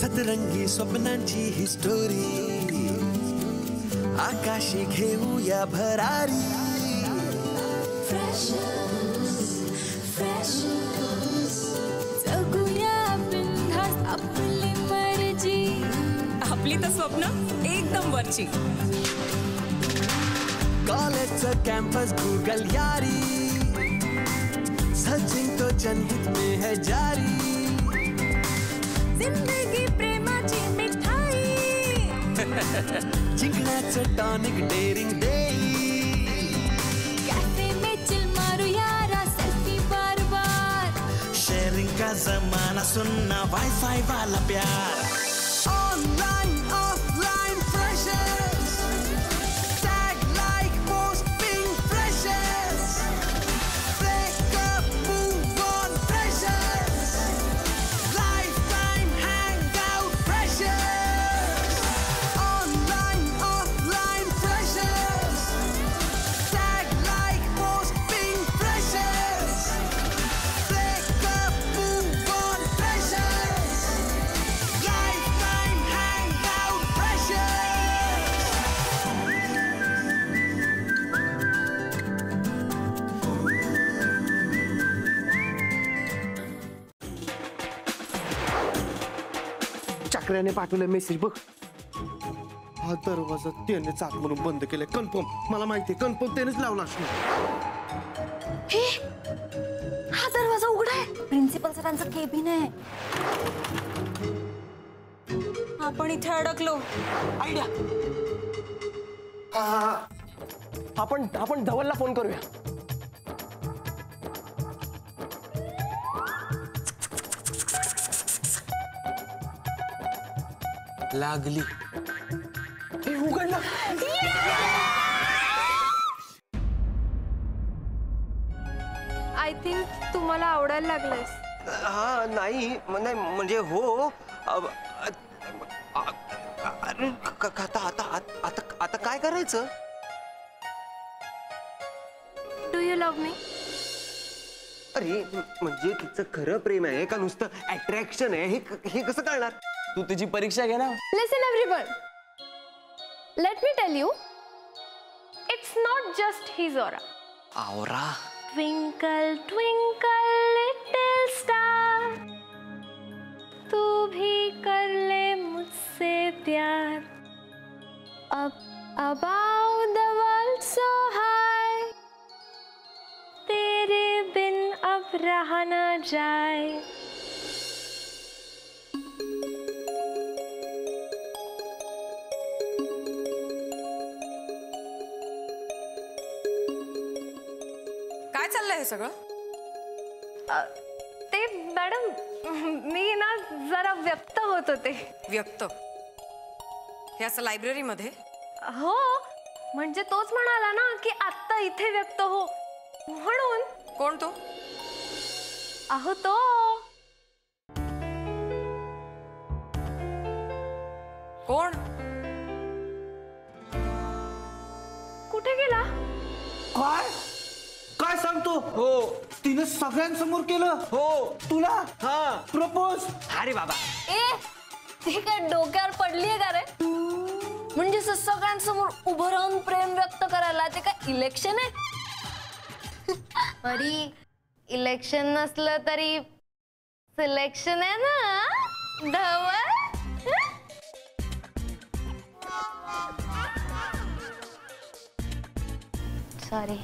सतरंगी स्वप्नांची ही स्टोरी आकाशी घेऊया भरारी जगूया बिनधास्त आपली मर्जी आपली तर स्वप्न एकदम वरची कॉलेजचं कॅम्पस गूगल यारी सचिन तो जनहित में है जारी जिंदगी प्रेमाची मिठाई जिंकण्याचं टॉनिक डेरिंग देई कैफे में चिल मारू यारा सेल्फी बार बार शेयरिंग का जमाना सुनना वाईफाई वाला प्यार online offline freshers tag like posting freshers breakup move on freshers life time hang out freshers online offline freshers tag like posting freshers breakup move on freshers life time hang out freshers चक्र्याने पाठवलं message बघ. हा दरवाजा त्यानेच आत म्हणून बंद केलाय. कन्फर्म मला माहिती कन्फर्म त्यानेच लावला असणार. हे हा दरवाजा उघडा आहे. प्रिन्सिपल सरांचं केबिन आहे. आपण इथे अडकलो. आयडिया. आपण धवलला फोन करूया. लागली हे उघडलं. आय थिंक तुम्हाला आवडायला लागलंयस. हा नाही म्हणजे हो. अरे आता काय करायचं. डू यू लव्ह मी? अरे म्हणजे तिचं खरं प्रेम आहे का नुसतं अट्रॅक्शन आहे हे कसं कळणार. तू तुझी परीक्षा घे ना. Listen everyone. Let me tell you. It's not just his aura. आवरा. Twinkle twinkle little star. तू भी कर ले मुझसे प्यार. Above the world so high. तेरे बिन अब रहा ना जाए. काय चाललंय हे सगळं? ते मॅडम मी ना जरा व्यक्त होत होते. व्यक्त हे असं लायब्ररी मध्ये? हो म्हणजे तोच म्हणाला ना की आत्ता इथे व्यक्त हो म्हणून. कोण तो? अहो तो कोण? कुठे गेला? काय काय सांगतो. हो तिने सगळ्यांसमोर केलं. हो तुला हा प्रपोज. अरे बाबा ए ती काय डोक्यावर पडलीये का रे. म्हणजे सगळ्यांसमोर उभं राहून प्रेम व्यक्त करायला ते काय इलेक्शन आहे. अरे इलेक्शन नसलं तरी सिलेक्शन आहे ना धवल. सॉरी.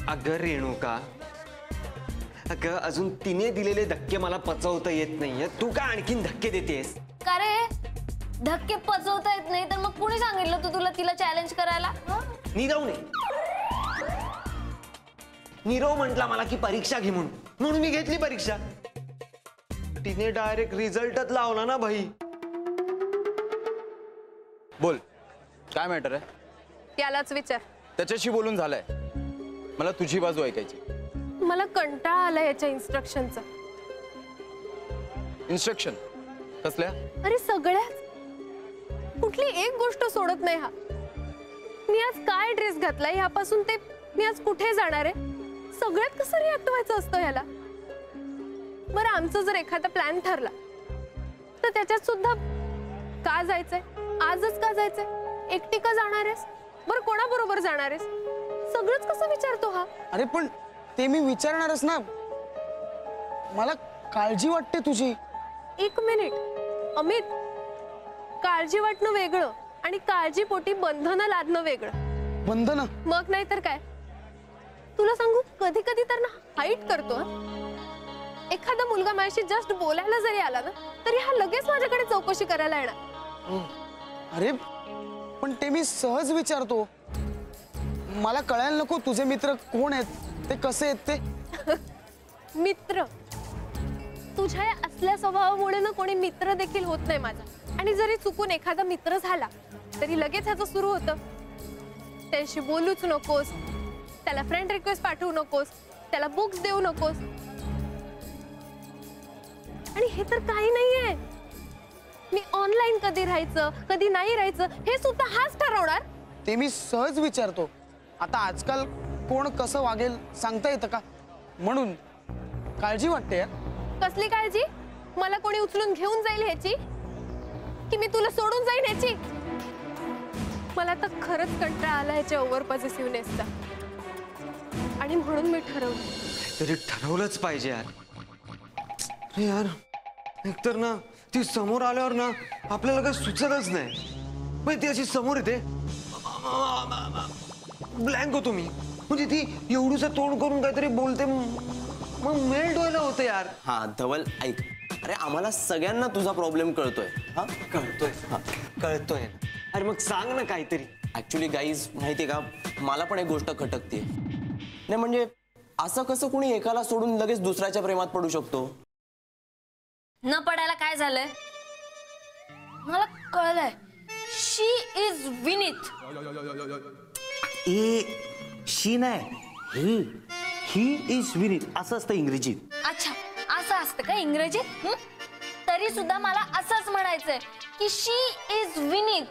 अगं रेणुका अगं अजून तिने दिलेले धक्के मला पचवता येत नाहीये. तू काय आणखीन धक्के देतेस. का रे धक्के पचवता येत नाही तर मग कुणी सांगितलं तू तुला तिला चॅलेंज करायला. नीरवने नीरव म्हटला मला की परीक्षा घे म्हणून मी घेतली परीक्षा. तिने डायरेक्ट रिझल्टच लावला ना भाई. बोल काय मॅटर आहे. त्यालाच विचार. त्याच्याशी बोलून झालंय. मला तुझी बाजू ऐकायची. मला कंटाळा आला याच्या इन्स्ट्रक्शनचा. इन्स्ट्रक्शन कसल्या. अरे सगळ्याच. कुठली एक गोष्ट सोडत नाही हा. मी आज काय ड्रेस घातलाय ह्यापासून ते मी आज कुठे जाणार आहे सगळ्यात कसं रिॲक्ट व्हायचं असतं ह्याला. बरं आमचं जर एखादा प्लॅन ठरला तर त्याच्यात सुद्धा का जायचंय, आजच का जायचंय, एकटी का जाणार आहेस, बरं कोणाबरोबर जाणार आहेस, सगळंच कसं विचारतो हा. अरे पण ते मी विचारणारच ना, मला काळजी वाटते तुझी. एक मिनिट अमित, काळजी वाटणं वेगळं आणि काळजीपोटी बंधनं लादणं वेगळं. बंधन? मग नाही तर काय. तुला सांगू, कधी कधी तर ना हाईट करतो हं. एखादा मुलगा माझ्याशी जस्ट बोलायला जरी आला ना तरी हा लगेच माझ्याकडे चौकशी करायला येणार. अरे पण ते मी सहज विचारतो, मला कळायला नको तुझे मित्र कोण आहेत, ते कसे आहेत ते. मित्र? तुझ्या या असल्या स्वभावामुळे ना कोणी मित्र देखील होत नाही माझा. आणि जरी चुकून एखादा मित्र झाला तरी लगेच ह्याचं सुरू होतं, त्याशी बोलूच नकोस, त्याला फ्रेंड रिक्वेस्ट पाठवू नकोस, त्याला बुक्स देऊ नकोस. आणि हे तर काही नाहीये. मी ऑनलाईन कधी राहायचं कधी नाही राहायचं हे सुद्धा हाच ठरवणार. ते मी सहज विचारतो. आता आजकाल कोण कसं वागेल सांगता येतं का, म्हणून काळजी वाटते यार. कसली काळजी? मला कोणी उचलून घेऊन जाईल ह्याची, की मी तुला सोडून जाईन ह्याची? मला तर खरंच कंटाळा आला ह्याच्या ओव्हर पॉझिटिव्हनेसचा. आणि म्हणून मी ठरवलं. तरी ठरवलंच पाहिजे यार. अरे यार, एकतर ना ती समोर आल्यावर ना आपल्याला काही सुचतच नाही. पण ती अशी समोर येते, ब्लँक होतो मी. म्हणजे ती एवढूसा तोंड करून काहीतरी बोलते, मग मेल्ट व्हायला होतं यार. हा धवल ऐक, अरे आम्हाला सगळ्यांना तुझा प्रॉब्लेम कळतोय. हा कळतोय, हा कळतोय. अरे मग सांग ना काहीतरी. ऍक्च्युली गाईज माहितीये का, मला पण एक गोष्ट खटकते. नाही म्हणजे असं कसं कोणी एकाला सोडून लगेच दुसऱ्याच्या प्रेमात पडू शकतो? न पडायला काय झालंय, मला कळलंय. शी इज विनीत. शी नाही, ही इज विनीत असं असतं इंग्रजीत. अच्छा, असं असतं का इंग्रजीत? तरी सुद्धा मला असंच म्हणायचंय की शी इज विनीत.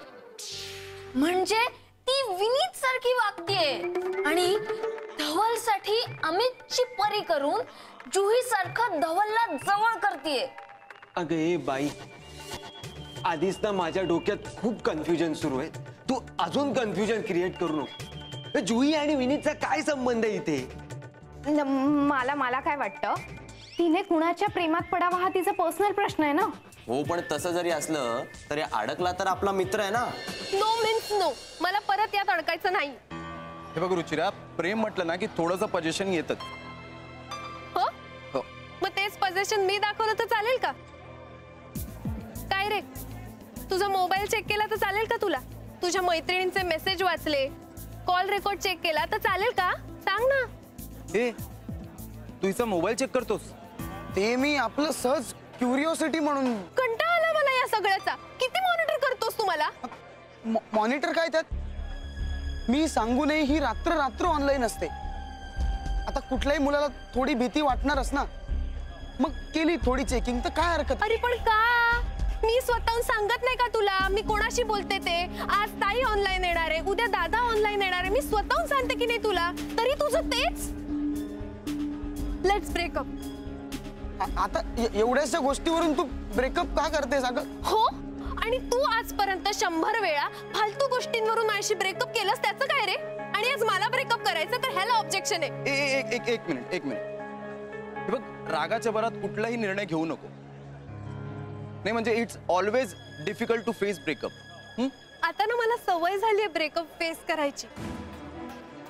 म्हणजे ती विनीत सारखी वागतेय आणि धवल साठी अमितची परी करून जुही सारखं धवलला जवळ करतेय. अगं ए बाई, आधीच ना माझ्या डोक्यात खूप कन्फ्युजन सुरू आहे. तू अजून कन्फ्युजन क्रिएट करू नको. जुही आणि विनीतचा काय संबंध आहे इथे? मला काय वाटतं, तिने कुणाच्या प्रेमात पडावा हा तिचा पर्सनल प्रश्न आहे ना. हो, पण तसं जरी असलं तरी अडकला तर आपला मित्र आहे ना. No means no. मला परत यात अडकायचं नाही. हे बघ रुचिरा, प्रेम म्हटलं ना की थोडंसं पजेशन येतं. हो, हो. मग तेच पोझिशन मी दाखवलं तर चालेल का? काय रे, तुझा मोबाईल चेक केला तर चालेल का तुला? तुझ्या मैत्रिणींचे मेसेज वाचले, कॉल रेकॉर्ड चेक केला तर चालेल का? सांग ना. ए, तू हिचा मोबाईल चेक करतोस? ते मी आपलं सहज क्युरिओसिटी म्हणून. कंटाळा आला मला या सगळ्याचा. किती मॉनिटर करतोस तू मला? मॉनिटर काय त्यात? मी सांगू नये ही रात्र रात्र ऑनलाईन असते. आता कुठल्याही मुलाला थोडी भीती वाटणारच ना, मग केली थोडी चेकिंग तर काय हरकत. अरे पण का? मी स्वतःहून सांगत नाही का तुला मी कोणाशी बोलते ते? आज ताई ऑनलाईन येणार आहे, उद्या दादा ऑनलाईन येणार आहे. मी स्वतःहून सांगते की नाही तुला, तरी तुझं तेच. Let's breakup. आता एवढ्याशा गोष्टीवरून तू ब्रेकअप का करतेस अगं? हो, आणि तू आजपर्यंत 100 वेळा फालतू गोष्टींवरून माझ्याशी ब्रेकअप केलंस, त्याचं काय रे? आणि आज मला ब्रेकअप करायचं तर ह्याला ऑब्जेक्शन आहे. एक मिनिट. हे बघ, रागाच्या भरात कुठलाही निर्णय घेऊ नको. नाही म्हणजे it's always difficult to face breakup. आता ना मला सवय झाली आहे ब्रेकअप फेस करायची.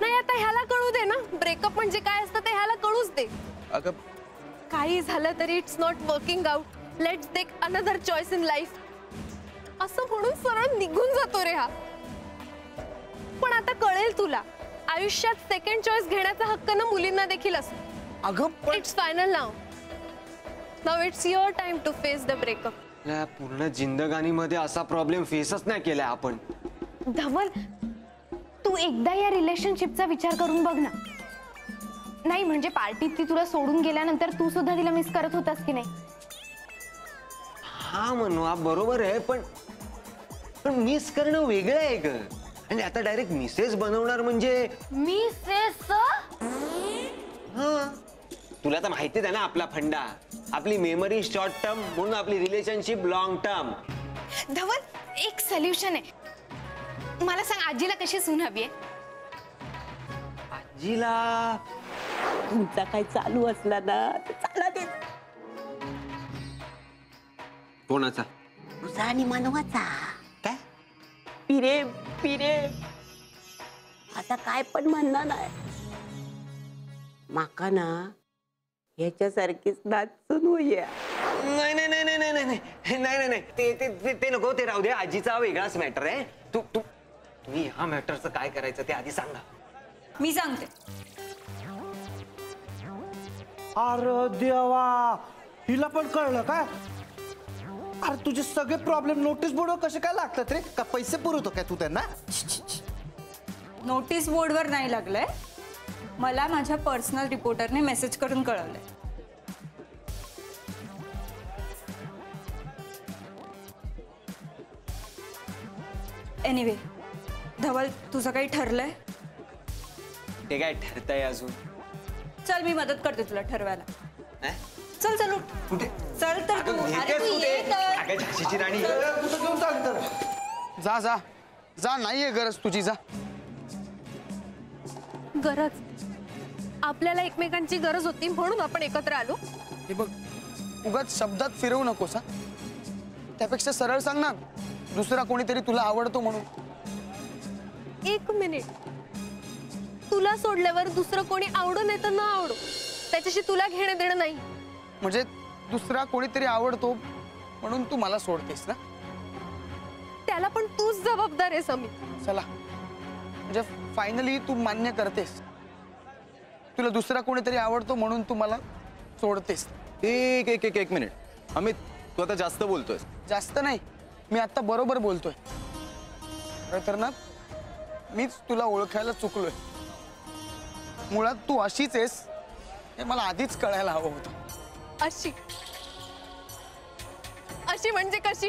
नाही, आता ह्याला कळू दे ना ब्रेकअप म्हणजे काय असतं ते. ह्याला कळूच दे. अगं काही झालं तरी it's not working out, let's take another choice in life असं म्हणून सरळ निघून जातो रे हा. पण आता कळेल तुला, आयुष्यात सेकंड चॉईस घेण्याचा हक्क ना मुलींना देखील असतो. अगं it's final now. Now it's your time to face the breakup. पूर्ण जिंदगानीमध्ये असा प्रॉब्लेम फेसच नाही केलाय आपण. धवल, तू एकदा या रिलेशनशिपचा विचार करून बघ ना. नाही म्हणजे पार्टीत ती तुला सोडून गेल्यानंतर तू सुद्धा तिला मिस करत होतास की नाही? हा म्हणू बरोबर आहे, पण मिस करणं वेगळं आहे ग. आणि आता डायरेक्ट मिसेस बनवणार म्हणजे मिसेस. हा, तुला तर माहितीच आहे ना आपला फंडा. आपली मेमरी शॉर्ट टर्म म्हणून आपली रिलेशनशिप लॉंग टर्म. धवल एक सोल्युशन आहे. मला सांग आजीला कशी सून हवी आहे? आजीला तुमचा काय चालू असला ना तर चाला दे. कोणाचा? तुझा आणि मानवाचा. काय? पिरे पिरे आता काय पण म्हणणार नाही. माका ना ह्याच्यासारखीच नाचून होऊया. नाही नाही नाही नाही नाही नाही नाही नाही नाही ते ते ते- ते नको, ते राहू दे. आजीचा वेगळाच मॅटर आहे. तू तू तुम्ही ह्या मॅटरचं काय करायचं ते आधी सांगा. मी सांगते. अरे देवा, हिला पण कळलं काय? अरे तुझे सगळे प्रॉब्लेम नोटीस बोर्डवर कसे काय लागतात रे? का पैसे पुरवतो काय तू त्यांना? नोटीस बोर्डवर नाही लागलंय, मला माझ्या पर्सनल रिपोर्टरने मेसेज करून कळवलंय. एनिवे धवल, तुझं काही ठरलंय? ते काय ठरतंय अजून? चल मी मदत करते तुला ठरवायला. नाही? चल चल उठ. कुठे? चल तर तू. अगं, अरे घेतेस तू कुठे? ये तर. अगं, झाशीची राणी. कुठं घेऊन चालली तर? जा जा जा, नाहीये गरज तुझी, जा. गरज आपल्याला एकमेकांची गरज होती म्हणून आपण एकत्र आलो. हे बघ, उगाच शब्दात फिरवू नकोस हा. त्यापेक्षा सरळ सांग ना, दुसरा कोणीतरी तुला आवडतो म्हणून. एक मिनिट, तुला सोडल्यावर दुसरं कोणी आवडो नाही तर न आवडो त्याच्याशी तुला घेणं देणं नाही. म्हणजे दुसरा कोणीतरी आवडतो म्हणून तू मला सोडतेस ना? त्याला पण तूच जबाबदार आहे समीर. चला, म्हणजे फायनली तू मान्य करतेस, तुला दुसरा कोणीतरी आवडतो म्हणून तू मला सोडतेस. एक एक एक एक मिनिट अमित, तू आता जास्त बोलतोय. जास्त नाही, मी आता बरोबर बोलतोय. खरं तर ना, मीच तुला ओळखायला चुकलोय. मुळात तू अशीच आहेस हे मला आधीच कळायला हवं होतं. अशी अशी म्हणजे कशी?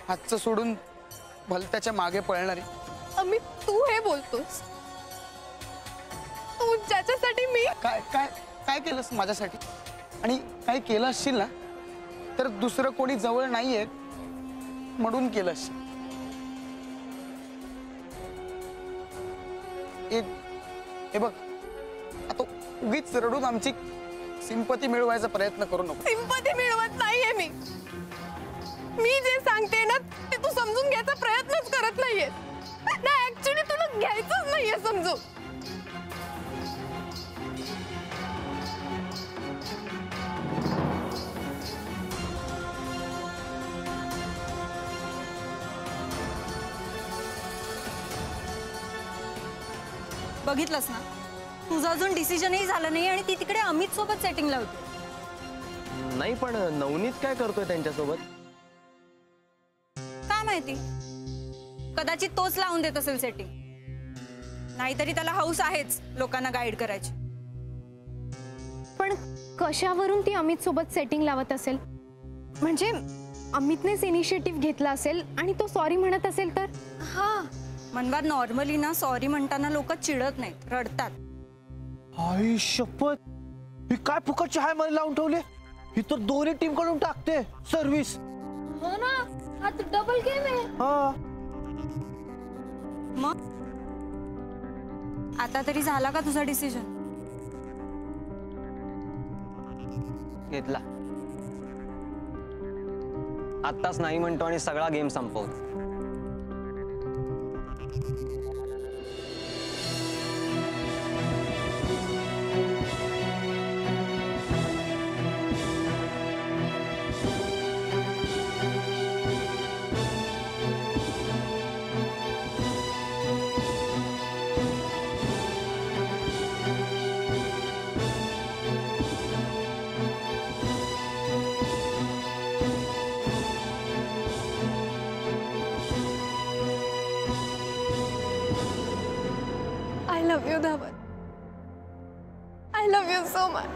हातचं सोडून भलत्याच्या मागे पळणारी. अमित, तू हे बोलतोस? तू ज्याच्यासाठी मी काय काय काय केलंस माझ्यासाठी? आणि काय केलं असशील ना तर दुसरं कोणी जवळ नाहीये म्हणून केलं असशील. हे बघ, आता उगीच रडून आमची सिंपती मिळवायचा प्रयत्न करू नको. सिंपती मिळवत नाहीये मी. मी जे सांगते ना ते तू समजून घ्यायचा प्रयत्नच करत नाहीये ना. ऍक्च्युली तुला घ्यायचंच नाहीये समजून. बघितलंस ना, तुझं अजून डिसिजनही झालं नाही आणि ती तिकडे अमित सोबत सेटिंग लावते. नाही, पण नवनीत काय करतोय त्यांच्यासोबत? काय माहिती, कदाचित तोच लावून देत असेल सेटिंग. नाहीतरी त्याला हौस आहेच लोकांना गाईड करायची. पण कशावरून ती अमित सोबत सेटिंग लावत असेल? म्हणजे अमितनेच इनिशिएटिव्ह घेतला असेल आणि तो सॉरी म्हणत असेल तर? हा, मनवार नॉर्मली ना सॉरी म्हणताना लोक चिडत नाहीत, रडतात. आई शपथ, ही काय फुकटची हाय मध्ये लावून ठेवले? ही तर दोन्ही टीम कडून टाकते सर्व्हिस. हो ना, हा तर डबल गेम आहे. हा, मग आता तरी झाला का तुझा डिसिजन? घेतला. आत्ताच नाही म्हणतो आणि सगळा गेम संपवतो. I love you, Dhawan. I love you so much.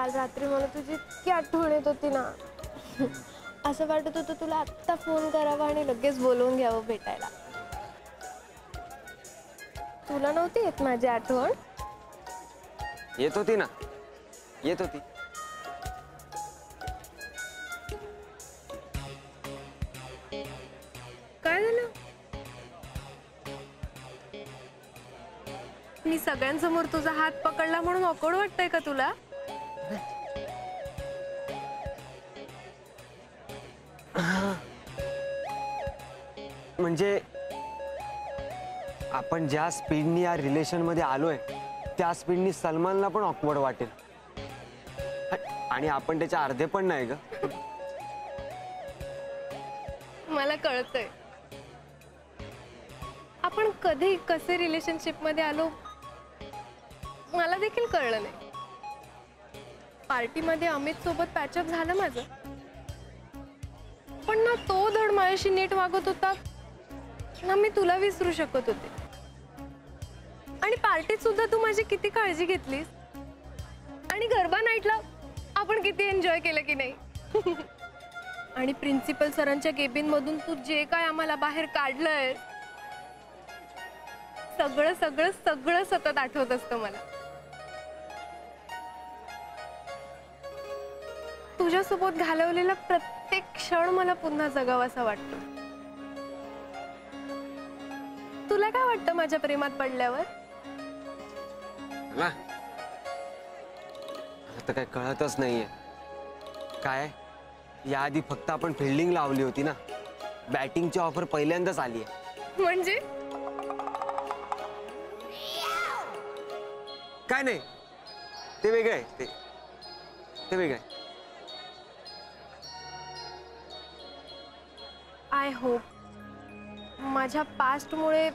काल रात्री मला तुझी इतकी आठवण येत होती ना, असं वाटत होतं तुला आत्ता फोन करावा आणि लगेच बोलवून घ्यावं भेटायला. तुला नव्हती येत माझी आठवण? येत होती ना, येत होती. काय झालं? मी सगळ्यांसमोर तुझा हात पकडला म्हणून ऑकवर्ड वाटतंय का तुला? म्हणजे आपण ज्या स्पीडनी या रिलेशन मध्ये आलोय त्या स्पीडनी सलमानला पण ऑकवर्ड वाटेल. आणि आपण त्याच्या अर्धे पण नाही ग. मला कळतंय आपण कधी कसे रिलेशनशिप मध्ये आलो मला देखील कळलं नाही. पार्टीमध्ये अमित सोबत पॅचअप झालं माझं, पण ना तो धड माझ्याशी नीट वागत होता ना मी तुला विसरू शकत होते. आणि पार्टीत सुद्धा तू माझी किती काळजी घेतलीस आणि गरबा नाईटला आपण किती एन्जॉय केलं की नाही. आणि प्रिन्सिपल सरांच्या केबिन मधून तू जे काय आम्हाला बाहेर काढलंय सगळं सगळं सगळं सतत आठवत असतं मला. तुझ्यासोबत घालवलेला प्रत्येक क्षण मला पुन्हा जगावासा वाटतो. तुला काय वाटतं माझ्या प्रेमात पडल्यावर? आता काय कळतच नाहीये. काय याआधी फक्त आपण फिल्डिंग लावली होती ना, बॅटिंगची ऑफर पहिल्यांदाच आली आहे. म्हणजे काय नाही, ते वेगळं आहे. ते वेगळं आहे. आय होप माझ्या पास्टमुळे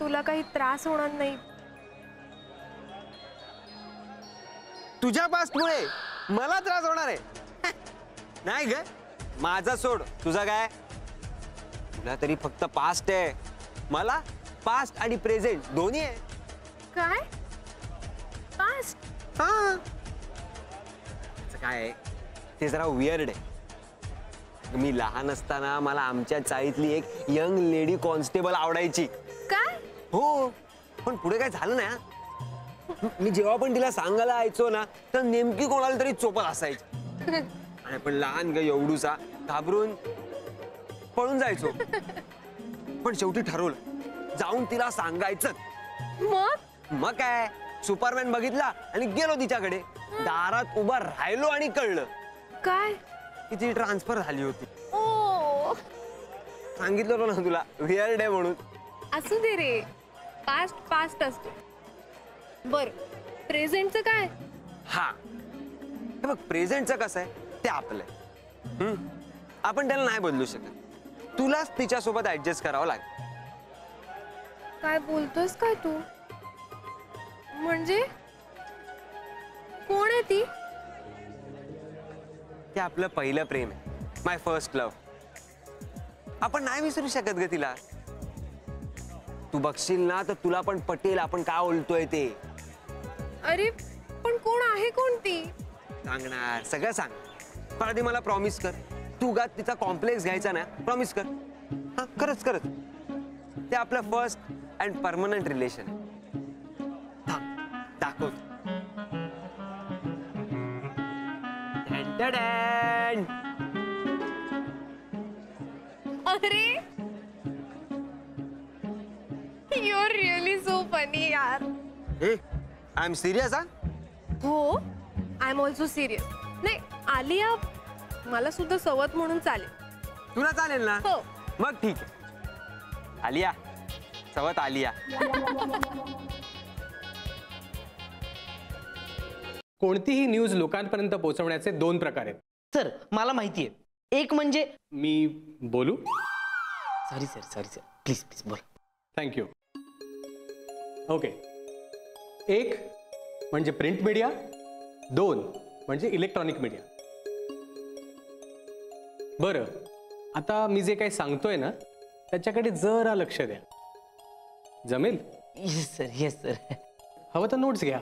तुला काही त्रास होणार नाही. तुझ्या पास्टमुळे मला त्रास होणार आहे? नाही ग, माझा सोड, तुझा काय? तुला तरी फक्त पास्ट आहे, मला पास्ट आणि प्रेझेंट दोन्ही आहे. काय पास्ट? हा, काय आहे ते जरा वियर्ड आहे. मी लहान असताना मला आमच्या चाळीतली एक यंग लेडी कॉन्स्टेबल आवडायची. काय? हो, पण पुढे काय झालं ना. मी जेव्हा पण तिला सांगायला यायचो ना तर नेमकी कोणाला तरी चोपत असायची. आणि पण लहान ग एवढूसा घाबरून पळून जायचो. पण शेवटी ठरवलं जाऊन तिला सांगायचं. मग काय, सुपरमॅन बघितला आणि गेलो तिच्याकडे. दारात उभा राहिलो आणि कळलं काय की ती ट्रान्सफर झाली होती. ओ, सांगितलं ना तुला वियर्ड आहे म्हणून. असू दे रे, पास्ट पास्ट असतो. बर, प्रेझेंटचं काय? हा, हे बघ, प्रेझेंटचं कसं आहे ते आपलं आहे. आपण त्याला नाही बदलू शकत. तुलाच तिच्यासोबत ऍडजस्ट करावं लागेल. काय बोलतोस काय तू? म्हणजे कोण आहे ती? ते आपलं पहिलं प्रेम आहे, माय फर्स्ट लव्ह. आपण नाही विसरू शकत ग तिला. तू बघशील ना तर तुला पण पटेल आपण काय बोलतोय ते. अरे पण कोण आहे कोणती? सांगणार, सगळं सांग. पण आधी मला प्रॉमिस कर, तू गा तिचा कॉम्प्लेक्स घ्यायचा ना, प्रॉमिस कर. हा, खरंच खरंच. ते आपलं फर्स्ट अँड परमनंट रिलेशन आहे. हा, दाखव. अरे you are really so funny यार. I am serious. हा, हो, आय एम ऑल्सो सिरियस. नाही, आलिया मला सुद्धा सवत म्हणून चालेल. तुला चालेल ना? हो. मग ठीक आहे. आलिया, सवत आलिया. कोणतीही न्यूज लोकांपर्यंत पोहोचवण्याचे दोन प्रकार आहेत. सर, मला माहिती आहे. एक म्हणजे मी बोलू? सॉरी सर, प्लीज प्लीज बोल. थँक्यू. ओके, एक म्हणजे प्रिंट मीडिया, दोन म्हणजे इलेक्ट्रॉनिक मीडिया. बरं, आता मी जे काही सांगतोय ना त्याच्याकडे जरा लक्ष द्या. जमेल? Yes sir, yes sir. हवं तर नोट्स घ्या.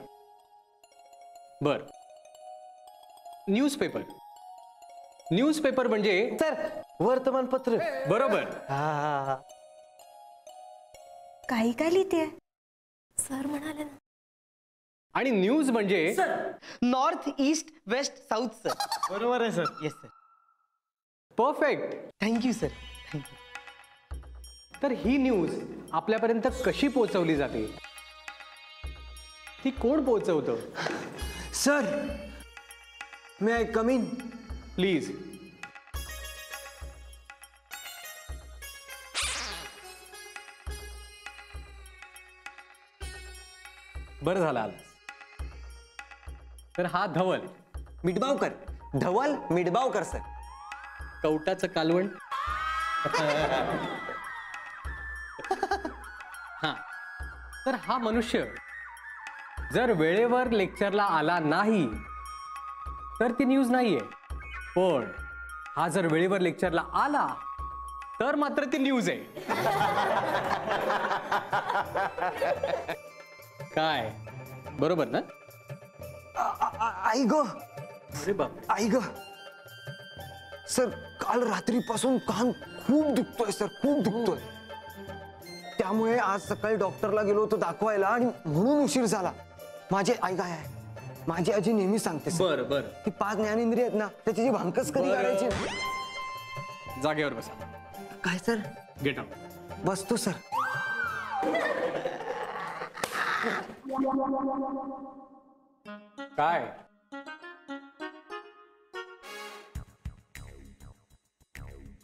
बर, न्यूजपेपर. न्यूजपेपर म्हणजे सर वर्तमानपत्र. बरोबर. हा. काही काय लिहिते सर म्हणाले ना. आणि न्यूज म्हणजे north east west south sir. बरोबर आहे sir. Yes sir. Perfect. Thank you sir. तर ही न्यूज आपल्यापर्यंत कशी पोहोचवली जाते, ती कोण पोहोचवतं? Sir may I come in? Please. बरं झालं आलास. तर हा धवल. मिडबावकर. धवल मिडबावकर सर. कवटाचं कालवण. हा. तर हा मनुष्य जर वेळेवर लेक्चरला आला नाही तर ती न्यूज नाहीये, पण हा जर वेळेवर लेक्चरला आला तर मात्र ती न्यूज आहे. काय बरोबर ना? आई ग. अरे बाप. आई ग. सर काल रात्रीपासून कान खूप दुखतोय सर, खूप दुखतोय. त्यामुळे आज सकाळी डॉक्टरला गेलो होतो दाखवायला आणि म्हणून उशीर झाला. माझी आई काय आहे, माझी आजी नेहमी सांगते बर बर. ती 5 ज्ञानेंद्रिय आहेत ना, त्याची जी भांकस कधी काढायची. जागेवर बसा. काय सर? Get out. बसतो सर. काय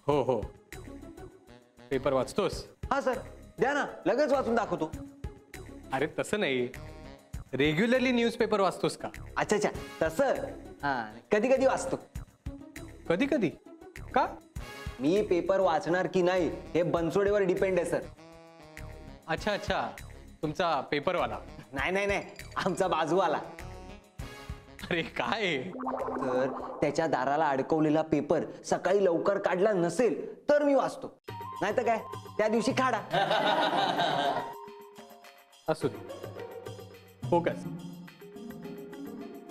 हो हो पेपर वाचतोस? हा सर द्या ना, लगेच वाचून दाखवतो. अरे तसं नाही, रेग्युलरली न्यूजपेपर वाचतोस का? अच्छा अच्छा तसं. हा कधी कधी वाचतो. कधी कधी का? मी पेपर वाचणार की नाही हे बनसोडेवर डिपेंड आहे सर. अच्छा अच्छा, तुमचा पेपरवाला? नाही नाही नाही, आमचा बाजूवाला. अरे काय? तर त्याच्या दाराला अडकवलेला पेपर सकाळी लवकर काढला नसेल तर मी वाचतो, नाही तर काय त्या दिवशी काढा. असू दे. फोकस.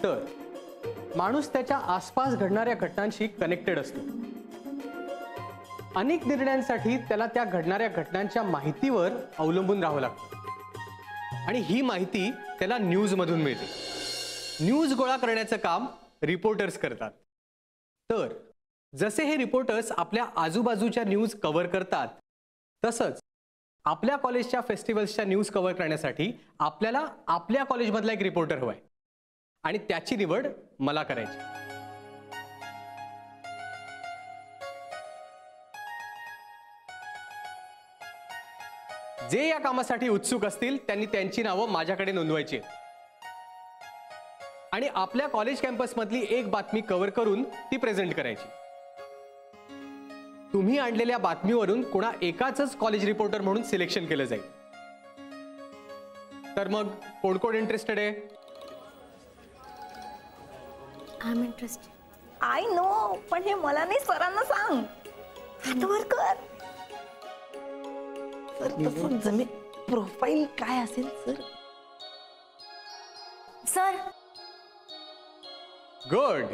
तर माणूस त्याच्या आसपास घडणाऱ्या घटनांशी कनेक्टेड असतो. अनेक निर्णयांसाठी त्याला त्या घडणाऱ्या घटनांच्या माहितीवर अवलंबून राहावं लागतं आणि ही माहिती त्याला न्यूज मधून मिळते. न्यूज गोळा करण्याचं काम रिपोर्टर्स करतात. तर जसे हे रिपोर्टर्स आपल्या आजूबाजूच्या न्यूज कव्हर करतात, तसंच आपल्या कॉलेजच्या फेस्टिवल्सच्या न्यूज कव्हर करण्यासाठी आपल्याला आपल्या कॉलेजमधला एक रिपोर्टर हवाय आणि त्याची निवड मला करायची. जे या कामासाठी उत्सुक असतील त्यांनी त्यांची नावं माझ्याकडे नोंदवायची आहेत आणि आपल्या कॉलेज कॅम्पसमधली एक बातमी कव्हर करून ती प्रेझेंट करायची. तुम्ही आणलेल्या बातमीवरून कोणा एकाच कॉलेज रिपोर्टर म्हणून सिलेक्शन केलं जाईल. तर मग कोण कोण इंटरेस्टेड आहे? I am interested. I know, पण हे मला नाही, सरांना सांग. हातवर कर. सर तसं जमेल. प्रोफाईल काय असेल सर? Sir good.